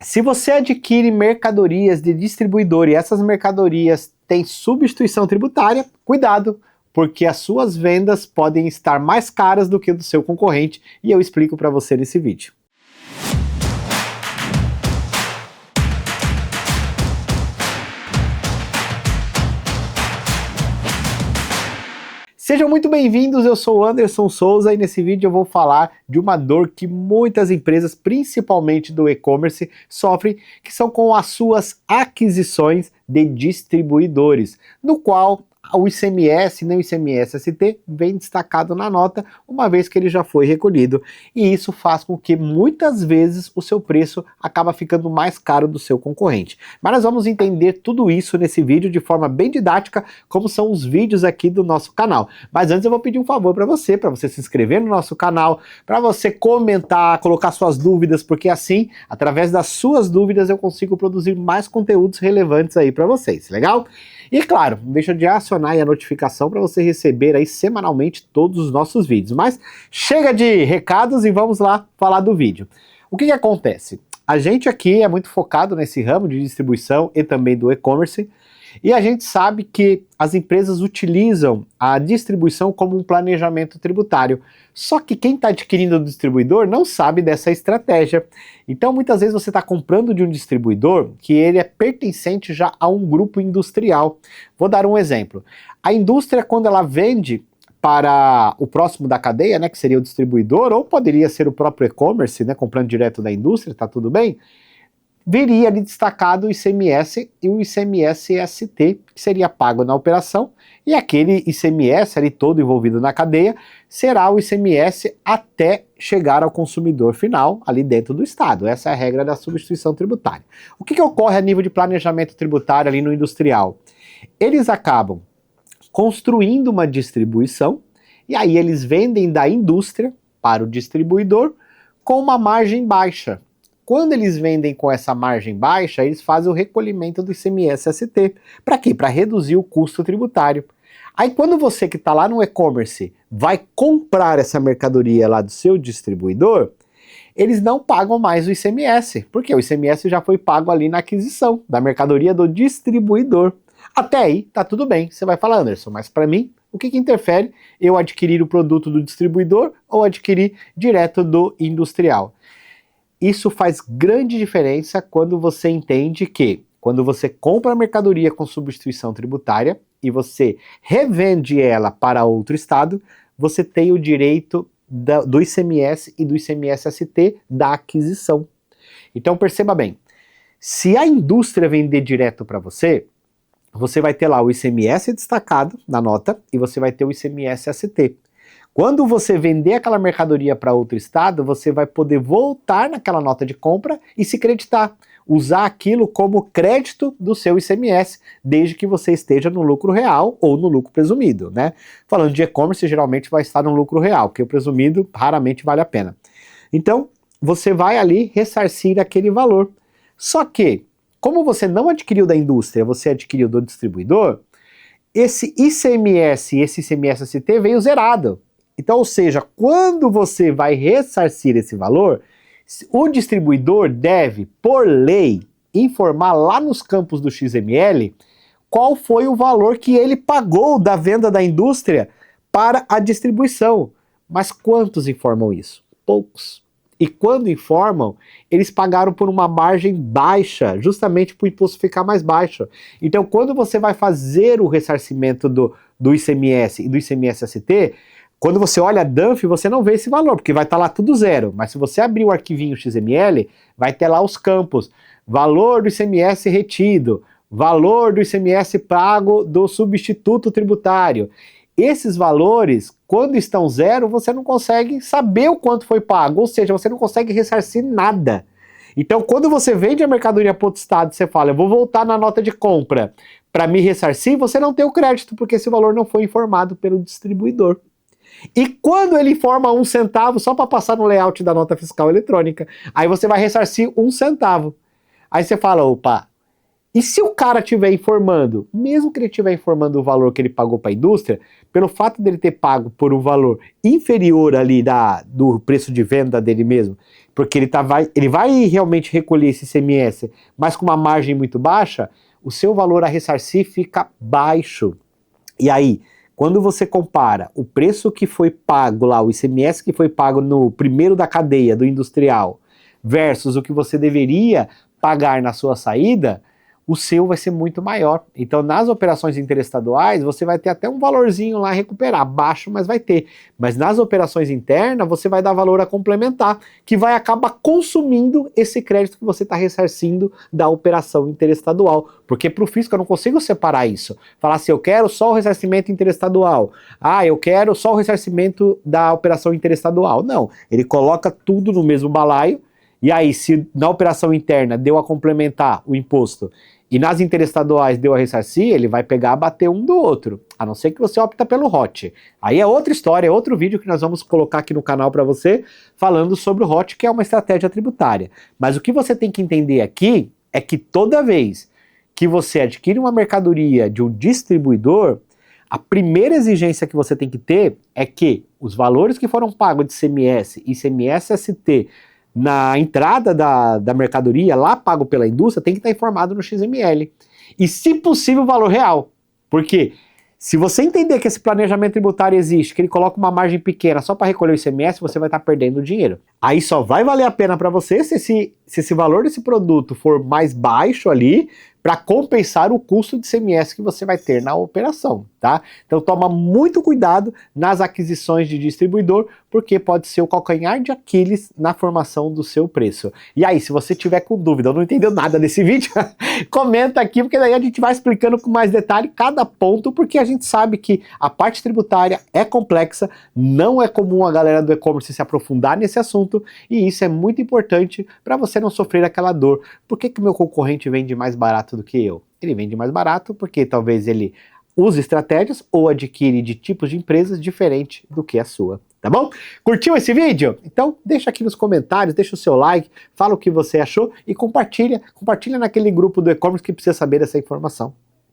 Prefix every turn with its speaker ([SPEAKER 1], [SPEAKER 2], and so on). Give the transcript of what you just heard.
[SPEAKER 1] Se você adquire mercadorias de distribuidor e essas mercadorias têm substituição tributária, cuidado, porque as suas vendas podem estar mais caras do que do seu concorrente, e eu explico para você nesse vídeo. Sejam muito bem-vindos, eu sou o Anderson Souza e nesse vídeo eu vou falar de uma dor que muitas empresas, principalmente do e-commerce, sofrem, que são com as suas aquisições de distribuidores, no qual o ICMS, nem o ICMS-ST, vem destacado na nota, uma vez que ele já foi recolhido. E isso faz com que muitas vezes o seu preço acaba ficando mais caro do seu concorrente. Mas nós vamos entender tudo isso nesse vídeo de forma bem didática, como são os vídeos aqui do nosso canal. Mas antes eu vou pedir um favor para você se inscrever no nosso canal, para você comentar, colocar suas dúvidas, porque assim, através das suas dúvidas, eu consigo produzir mais conteúdos relevantes aí para vocês, legal? E claro, não deixa de acionar a notificação para você receber aí semanalmente todos os nossos vídeos. Mas chega de recados e vamos lá falar do vídeo. O que acontece? A gente aqui é muito focado nesse ramo de distribuição e também do e-commerce, e a gente sabe que as empresas utilizam a distribuição como um planejamento tributário. Só que quem está adquirindo o distribuidor não sabe dessa estratégia. Então muitas vezes você está comprando de um distribuidor que ele é pertencente já a um grupo industrial. Vou dar um exemplo. A indústria, quando ela vende para o próximo da cadeia, né, que seria o distribuidor, ou poderia ser o próprio e-commerce, né, comprando direto da indústria, tá tudo bem? Viria ali destacado o ICMS e o ICMS-ST, que seria pago na operação, e aquele ICMS ali todo envolvido na cadeia será o ICMS até chegar ao consumidor final ali dentro do estado. Essa é a regra da substituição tributária. O que ocorre a nível de planejamento tributário ali no industrial? Eles acabam construindo uma distribuição e aí eles vendem da indústria para o distribuidor com uma margem baixa. Quando eles vendem com essa margem baixa, eles fazem o recolhimento do ICMS-ST. Para quê? Para reduzir o custo tributário. Aí quando você que está lá no e-commerce vai comprar essa mercadoria lá do seu distribuidor, eles não pagam mais o ICMS, porque o ICMS já foi pago ali na aquisição da mercadoria do distribuidor. Até aí tá tudo bem. Você vai falar, Anderson, mas para mim, o que interfere eu adquirir o produto do distribuidor ou adquirir direto do industrial? Isso faz grande diferença quando você entende que, quando você compra a mercadoria com substituição tributária e você revende ela para outro estado, você tem o direito do ICMS e do ICMS-ST da aquisição. Então perceba bem, se a indústria vender direto para você vai ter lá o ICMS destacado na nota e você vai ter o ICMS-ST. Quando você vender aquela mercadoria para outro estado, você vai poder voltar naquela nota de compra e se creditar. Usar aquilo como crédito do seu ICMS, desde que você esteja no lucro real ou no lucro presumido, né? Falando de e-commerce, geralmente vai estar no lucro real, porque o presumido raramente vale a pena. Então, você vai ali ressarcir aquele valor. Só que, como você não adquiriu da indústria, você adquiriu do distribuidor, esse ICMS e esse ICMS-ST veio zerado. Então, ou seja, quando você vai ressarcir esse valor, o distribuidor deve, por lei, informar lá nos campos do XML qual foi o valor que ele pagou da venda da indústria para a distribuição. Mas quantos informam isso? Poucos. E quando informam, eles pagaram por uma margem baixa, justamente para o imposto ficar mais baixo. Então, quando você vai fazer o ressarcimento do ICMS e do ICMS-ST, quando você olha a DANF, você não vê esse valor, porque vai estar lá tudo zero. Mas se você abrir o arquivinho XML, vai ter lá os campos. Valor do ICMS retido, valor do ICMS pago do substituto tributário. Esses valores, quando estão zero, você não consegue saber o quanto foi pago, ou seja, você não consegue ressarcir nada. Então, quando você vende a mercadoria para outro estado, você fala, eu vou voltar na nota de compra para me ressarcir, você não tem o crédito, porque esse valor não foi informado pelo distribuidor. E quando ele informa 1 centavo, só para passar no layout da nota fiscal eletrônica, aí você vai ressarcir 1 centavo. Aí você fala, opa, e se o cara estiver informando, mesmo que ele estiver informando o valor que ele pagou para a indústria, pelo fato dele ter pago por um valor inferior ali do preço de venda dele mesmo, porque ele vai realmente recolher esse ICMS, mas com uma margem muito baixa, o seu valor a ressarcir fica baixo. E aí, quando você compara o preço que foi pago lá, o ICMS que foi pago no primeiro da cadeia, do industrial, versus o que você deveria pagar na sua saída, o seu vai ser muito maior. Então, nas operações interestaduais, você vai ter até um valorzinho lá a recuperar, baixo, mas vai ter. Mas nas operações internas, você vai dar valor a complementar, que vai acabar consumindo esse crédito que você está ressarcindo da operação interestadual. Porque para o fisco eu não consigo separar isso. Falar assim, eu quero só o ressarcimento interestadual. Ah, eu quero só o ressarcimento da operação interestadual. Não, ele coloca tudo no mesmo balaio. E aí, se na operação interna deu a complementar o imposto e nas interestaduais deu a ressarcir, ele vai pegar, bater um do outro, a não ser que você opta pelo ROT. Aí é outra história, é outro vídeo que nós vamos colocar aqui no canal para você, falando sobre o ROT, que é uma estratégia tributária. Mas o que você tem que entender aqui é que toda vez que você adquire uma mercadoria de um distribuidor, a primeira exigência que você tem que ter é que os valores que foram pagos de ICMS e ICMS-ST na entrada da mercadoria, lá pago pela indústria, tem que estar informado no XML. E, se possível, o valor real. Porque se você entender que esse planejamento tributário existe, que ele coloca uma margem pequena só para recolher o ICMS, você vai estar perdendo dinheiro. Aí só vai valer a pena para você se esse valor desse produto for mais baixo ali, para compensar o custo de ICMS que você vai ter na operação, tá? Então toma muito cuidado nas aquisições de distribuidor, porque pode ser o calcanhar de Aquiles na formação do seu preço. E aí, se você tiver com dúvida ou não entendeu nada desse vídeo, comenta aqui, porque daí a gente vai explicando com mais detalhe cada ponto, porque a gente sabe que a parte tributária é complexa, não é comum a galera do e-commerce se aprofundar nesse assunto, e isso é muito importante para você não sofrer aquela dor. Por que o meu concorrente vende mais barato do que eu? Ele vende mais barato porque talvez ele use estratégias ou adquire de tipos de empresas diferentes do que a sua, tá bom? Curtiu esse vídeo? Então deixa aqui nos comentários, deixa o seu like, fala o que você achou e compartilha naquele grupo do e-commerce que precisa saber dessa informação.